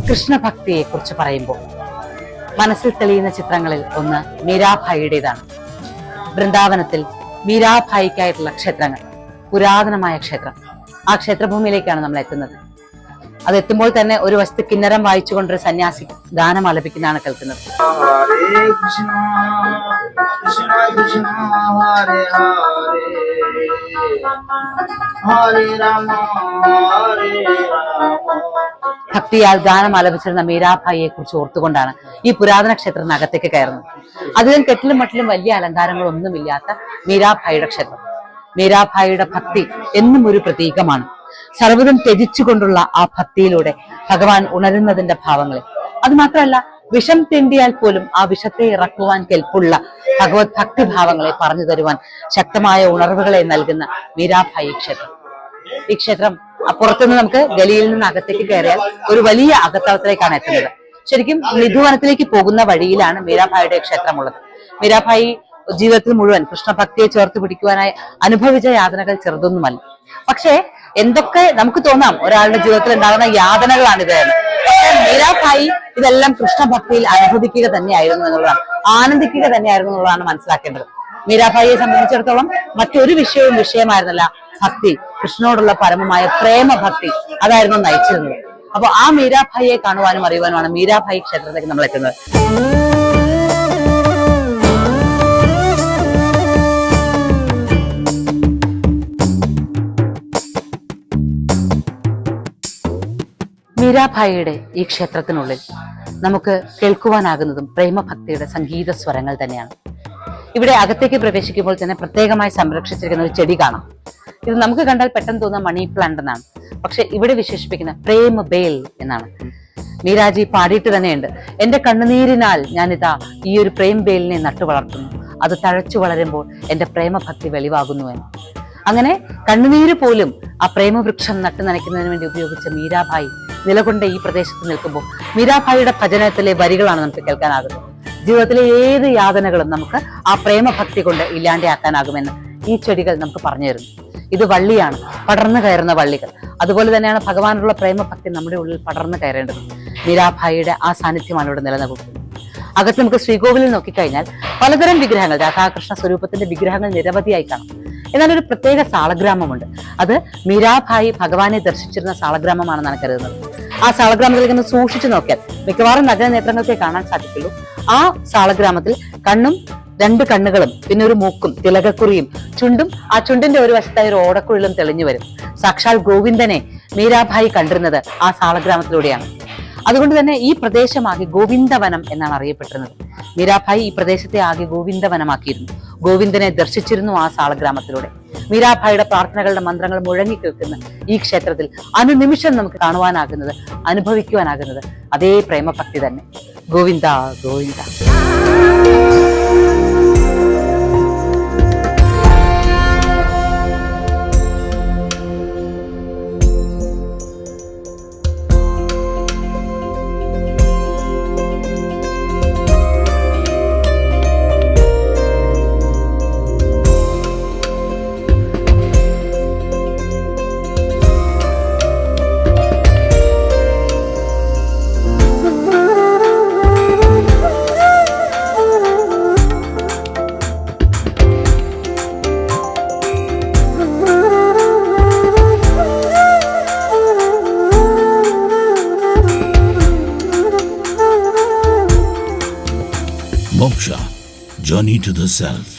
കൃഷ്ണഭക്തിയെ കുറിച്ച് പറയുമ്പോൾ മനസ്സിൽ തെളിയുന്ന ചിത്രങ്ങളിൽ ഒന്ന് മീരാഭായിയുടേതാണ്. വൃന്ദാവനത്തിൽ മീരാഭായിക്കായിട്ടുള്ള ക്ഷേത്രങ്ങൾ, പുരാതനമായ ക്ഷേത്രം, ആ ക്ഷേത്രഭൂമിയിലേക്കാണ് നമ്മൾ എത്തുന്നത്. അതെത്തുമ്പോൾ തന്നെ ഒരു വസ്തു കിന്നരം വായിച്ചുകൊണ്ടൊരു സന്യാസി ഗാനം ആലപിക്കുന്നതാണ് കേൾക്കുന്നത്. ഭക്തിയാൽ ഗാനം ആലപിച്ചിരുന്ന മീരാഭായിയെ കുറിച്ച് ഓർത്തുകൊണ്ടാണ് ഈ പുരാതന ക്ഷേത്രത്തിനകത്തേക്ക് കയറുന്നത്. അധികം കെട്ടിലും മട്ടിലും വലിയ അലങ്കാരങ്ങളൊന്നുമില്ലാത്ത മീരാഭായിയുടെ ക്ഷേത്രം. മീരാഭായിയുടെ ഭക്തി എന്നും ഒരു പ്രതീകമാണ്. സർവ്വതും ത്യജിച്ചുകൊണ്ടുള്ള ആ ഭക്തിയിലൂടെ ഭഗവാൻ ഉണരുന്നതിന്റെ ഭാവങ്ങളെ, അത് മാത്രമല്ല വിഷം തിണ്ടിയാൽ പോലും ആ വിഷത്തെ ഇറക്കുവാൻ കെൽപ്പുള്ള ഭഗവത് ഭക്തിഭാവങ്ങളെ പറഞ്ഞു തരുവാൻ ശക്തമായ ഉണർവുകളെ നൽകുന്ന മീരാഭായി ക്ഷേത്രം. ഈ ക്ഷേത്രം അപ്പുറത്തുനിന്ന് നമുക്ക് ഗലിയിൽ നിന്ന് അകത്തേക്ക് കയറിയാൽ ഒരു വലിയ അകത്തളത്തിലേക്കാണ് എത്തുന്നത്. ശരിക്കും നിധുവനത്തിലേക്ക് പോകുന്ന വഴിയിലാണ് മീരാഭായിയുടെ ക്ഷേത്രമുള്ളത്. മീരാഭായി ജീവിതത്തിൽ മുഴുവൻ കൃഷ്ണഭക്തിയെ ചേർത്ത് പിടിക്കുവാനായി അനുഭവിച്ച യാതനകൾ ചെറുതൊന്നുമല്ല. പക്ഷേ എന്തൊക്കെ നമുക്ക് തോന്നാം ഒരാളുടെ ജീവിതത്തിൽ ഉണ്ടാകുന്ന യാതനകളാണിത് എന്ന്. പക്ഷെ മീരാഭായി ഇതെല്ലാം കൃഷ്ണഭക്തിയിൽ അനുഭവിക്കുക തന്നെയായിരുന്നു എന്നുള്ളതാണ്, ആനന്ദിക്കുക തന്നെയായിരുന്നു എന്നുള്ളതാണ് മനസ്സിലാക്കേണ്ടത്. മീരാഭായിയെ സംബന്ധിച്ചിടത്തോളം മറ്റൊരു വിഷയമായിരുന്നില്ല ഭക്തി, കൃഷ്ണനോടുള്ള പരമമായ പ്രേമഭക്തി, അതായിരുന്നു നയിച്ചിരുന്നത്. അപ്പൊ ആ മീരാഭായിയെ കാണുവാനും അറിയുവാനുമാണ് മീരാഭായി ക്ഷേത്രത്തിലേക്ക് നമ്മൾ എത്തുന്നത്. മീരാഭായിയുടെ ഈ ക്ഷേത്രത്തിനുള്ളിൽ നമുക്ക് കേൾക്കുവാനാകുന്നതും പ്രേമഭക്തിയുടെ സംഗീത സ്വരങ്ങൾ തന്നെയാണ്. ഇവിടെ അകത്തേക്ക് പ്രവേശിക്കുമ്പോൾ തന്നെ പ്രത്യേകമായി സംരക്ഷിച്ചിരിക്കുന്ന ഒരു ചെടി കാണാം. ഇത് നമുക്ക് കണ്ടാൽ പെട്ടെന്ന് തോന്നുന്ന മണി പ്ലാന്റ് എന്നാണ്, പക്ഷെ ഇവിടെ വിശേഷിപ്പിക്കുന്ന പ്രേമ ബേൽ എന്നാണ്. മീരാജി പാടിയിട്ട് തന്നെയുണ്ട്, എന്റെ കണ്ണുനീരിനാൽ ഞാനിതാ ഈ ഒരു പ്രേം ബേലിനെ നട്ടു വളർത്തുന്നു, അത് തഴച്ചു വളരുമ്പോൾ എന്റെ പ്രേമഭക്തി വെളിവാകുന്നു എന്ന്. അങ്ങനെ കണ്ണുനീര് പോലും ആ പ്രേമവൃക്ഷം നട്ടു നനയ്ക്കുന്നതിന് വേണ്ടി ഉപയോഗിച്ച മീരാഭായി നിലകൊണ്ട ഈ പ്രദേശത്ത് നിൽക്കുമ്പോൾ മീരാഭായിയുടെ ഭജനത്തിലെ വരികളാണ് നമുക്ക് കേൾക്കാനാകുന്നത്. ജീവിതത്തിലെ ഏത് യാതനകളും നമുക്ക് ആ പ്രേമഭക്തി കൊണ്ട് ഇല്ലാണ്ടാക്കാനാകുമെന്ന് ഈ ചെടികൾ നമുക്ക് പറഞ്ഞു തരുന്നു. ഇത് വള്ളിയാണ്, പടർന്നു കയറുന്ന വള്ളികൾ. അതുപോലെ തന്നെയാണ് ഭഗവാനുള്ള പ്രേമഭക്തി നമ്മുടെ ഉള്ളിൽ പടർന്നു കയറേണ്ടത്. മീരാഭായിയുടെ ആ സാന്നിധ്യമാണ് ഇവിടെ നിലനിൽക്കുന്നത്. അകത്ത് നമുക്ക് ശ്രീകോവിലിൽ നോക്കിക്കഴിഞ്ഞാൽ പലതരം വിഗ്രഹങ്ങൾ, രാധാകൃഷ്ണ സ്വരൂപത്തിന്റെ വിഗ്രഹങ്ങൾ നിരവധിയായി കാണാം. എന്നാൽ ഒരു പ്രത്യേക സാളഗ്രാമമുണ്ട്. അത് മീരാഭായി ഭഗവാനെ ദർശിച്ചിരുന്ന സാളഗ്രാമമാണെന്നാണ് കരുതുന്നത്. ആ സാളഗ്രാമത്തിലേക്ക് ഒന്ന് സൂക്ഷിച്ചു നോക്കിയാൽ മിക്കവാറും നഗരനേത്രങ്ങൾക്കേ കാണാൻ സാധിക്കുള്ളൂ. ആ സാളഗ്രാമത്തിൽ രണ്ട് കണ്ണുകളും പിന്നെ ഒരു മൂക്കും തിലകക്കുറിയും ചുണ്ടും, ആ ചുണ്ടിന്റെ ഒരു വശത്തായി ഒരു ഓടക്കുഴലും തെളിഞ്ഞു വരും. സാക്ഷാൽ ഗോവിന്ദനെ മീരാഭായി കണ്ടിരുന്നത് ആ സാളഗ്രാമത്തിലൂടെയാണ്. അതുകൊണ്ട് തന്നെ ഈ പ്രദേശമാകെ ഗോവിന്ദവനം എന്നാണ് അറിയപ്പെട്ടിരുന്നത്. മീരാഭായി ഈ പ്രദേശത്തെ ആകെ ഗോവിന്ദവനമാക്കിയിരുന്നു. ഗോവിന്ദനെ ദർശിച്ചിരുന്നു ആ സാളഗ്രാമത്തിലൂടെ. മീരാഭായിയുടെ പ്രാർത്ഥനകളുടെ മന്ത്രങ്ങൾ മുഴങ്ങി കേൾക്കുന്ന ഈ ക്ഷേത്രത്തിൽ അനുനിമിഷം നമുക്ക് കാണുവാനാകുന്നത്, അനുഭവിക്കുവാനാകുന്നത് അതേ പ്രേമഭക്തി തന്നെ. Govinda Govinda. Moksha, Journey to the Self.